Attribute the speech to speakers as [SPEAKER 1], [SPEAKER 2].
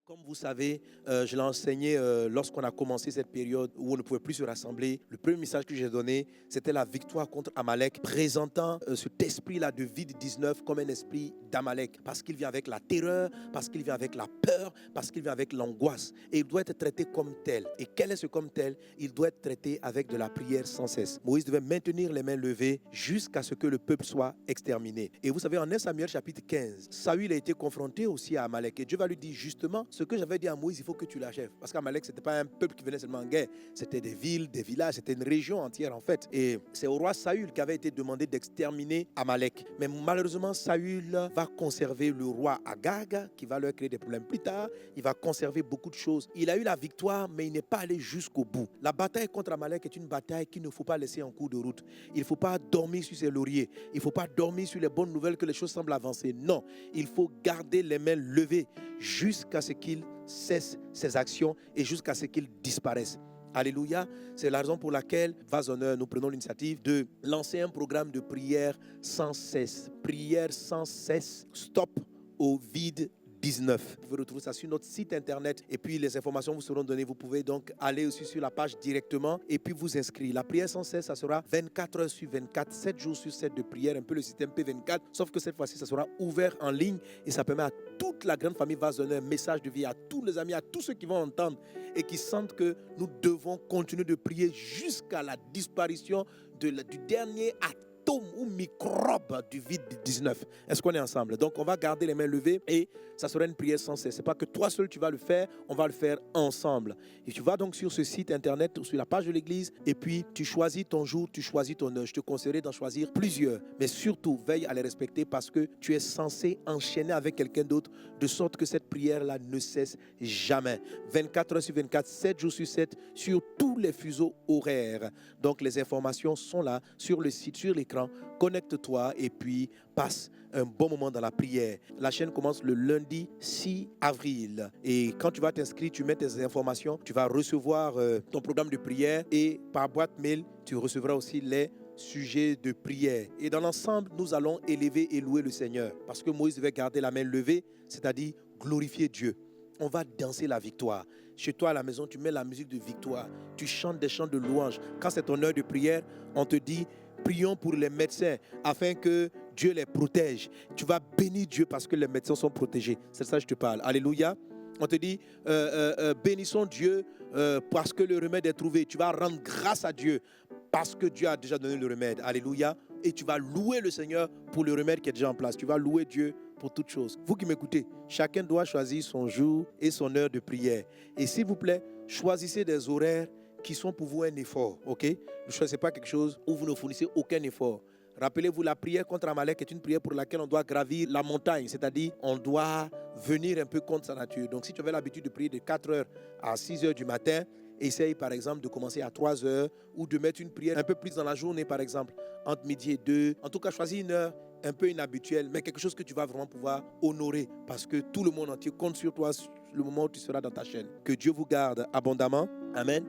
[SPEAKER 1] Comme vous savez, je l'ai enseigné lorsqu'on a commencé cette période où on ne pouvait plus se rassembler. Le premier message que j'ai donné, c'était la victoire contre Amalek, présentant cet esprit-là de vide-19 comme un esprit d'Amalek, parce qu'il vient avec la terreur, parce qu'il vient avec la peur, parce qu'il vient avec l'angoisse. Et il doit être traité comme tel. Et quel est ce comme tel? Il doit être traité avec de la prière sans cesse. Moïse devait maintenir les mains levées jusqu'à ce que le peuple soit exterminé. Et vous savez, en 1 Samuel chapitre 15, Saül a été confronté aussi à Amalek. Et Dieu va lui dire justement, ce que j'avais dit à Moïse, il faut que tu l'achèves. Parce qu'Amalek, ce n'était pas un peuple qui venait seulement en guerre. C'était des villes, des villages, c'était une région entière en fait. Et c'est au roi Saül qui avait été demandé d'exterminer Amalek. Mais malheureusement, Saül va conserver le roi Agag, qui va leur créer des problèmes plus tard. Il va conserver beaucoup de choses. Il a eu la victoire, mais il n'est pas allé jusqu'au bout. La bataille contre Amalek est une bataille qu'il ne faut pas laisser en cours de route. Il ne faut pas dormir sur ses lauriers. Il ne faut pas dormir sur les bonnes nouvelles que les choses semblent avancer. Non, il faut garder les mains levées jusqu'à ce qu'il cesse ses actions et jusqu'à ce qu'il disparaisse. Alléluia. C'est la raison pour laquelle, Vase Honneur, nous prenons l'initiative de lancer un programme de prière sans cesse. Prière sans cesse. Stop au vide 19. Vous pouvez retrouver ça sur notre site internet et puis les informations vous seront données. Vous pouvez donc aller aussi sur la page directement et puis vous inscrire. La prière sans cesse, ça sera 24 heures sur 24, 7 jours sur 7 de prière, un peu le système P24, sauf que cette fois-ci, ça sera ouvert en ligne et ça permet à toute la grande famille Vase d'Honneur, un message de vie à tous les amis, à tous ceux qui vont entendre et qui sentent que nous devons continuer de prier jusqu'à la disparition du dernier atome ou microbe du vide-19. Est-ce qu'on est ensemble? Donc, on va garder les mains levées et ça sera une prière sans cesse. Ce n'est pas que toi seul tu vas le faire, on va le faire ensemble. Et tu vas donc sur ce site internet ou sur la page de l'église et puis tu choisis ton jour, tu choisis ton heure. Je te conseillerais d'en choisir plusieurs. Mais surtout, veille à les respecter parce que tu es censé enchaîner avec quelqu'un d'autre de sorte que cette prière-là ne cesse jamais. 24 heures sur 24, 7 jours sur 7, sur tous les fuseaux horaires. Donc, les informations sont là sur le site, sur l'écran. Connecte-toi et puis passe un bon moment dans la prière. La chaîne commence le lundi 6 avril. Et quand tu vas t'inscrire, tu mets tes informations, tu vas recevoir ton programme de prière et par boîte mail, tu recevras aussi les sujets de prière. Et dans l'ensemble, nous allons élever et louer le Seigneur. Parce que Moïse devait garder la main levée, c'est-à-dire glorifier Dieu. On va danser la victoire. Chez toi à la maison, tu mets la musique de victoire. Tu chantes des chants de louange. Quand c'est ton heure de prière, on te dit prions pour les médecins afin que Dieu les protège. Tu vas bénir Dieu parce que les médecins sont protégés. C'est ça que je te parle. Alléluia. On te dit bénissons Dieu parce que le remède est trouvé. Tu vas rendre grâce à Dieu parce que Dieu a déjà donné le remède. Alléluia. Et tu vas louer le Seigneur pour le remède qui est déjà en place. Tu vas louer Dieu pour toutes choses. Vous qui m'écoutez, chacun doit choisir son jour et son heure de prière. Et s'il vous plaît, choisissez des horaires qui sont pour vous un effort, ok? Ne choisissez pas quelque chose où vous ne fournissez aucun effort. Rappelez-vous, la prière contre Amalek est une prière pour laquelle on doit gravir la montagne, c'est-à-dire on doit venir un peu contre sa nature. Donc si tu avais l'habitude de prier de 4 heures à 6 heures du matin, essaye par exemple de commencer à 3 heures ou de mettre une prière un peu plus dans la journée par exemple, entre midi et 2. En tout cas, choisis une heure un peu inhabituelle, mais quelque chose que tu vas vraiment pouvoir honorer parce que tout le monde entier compte sur toi le moment où tu seras dans ta chaîne. Que Dieu vous garde abondamment. Amen.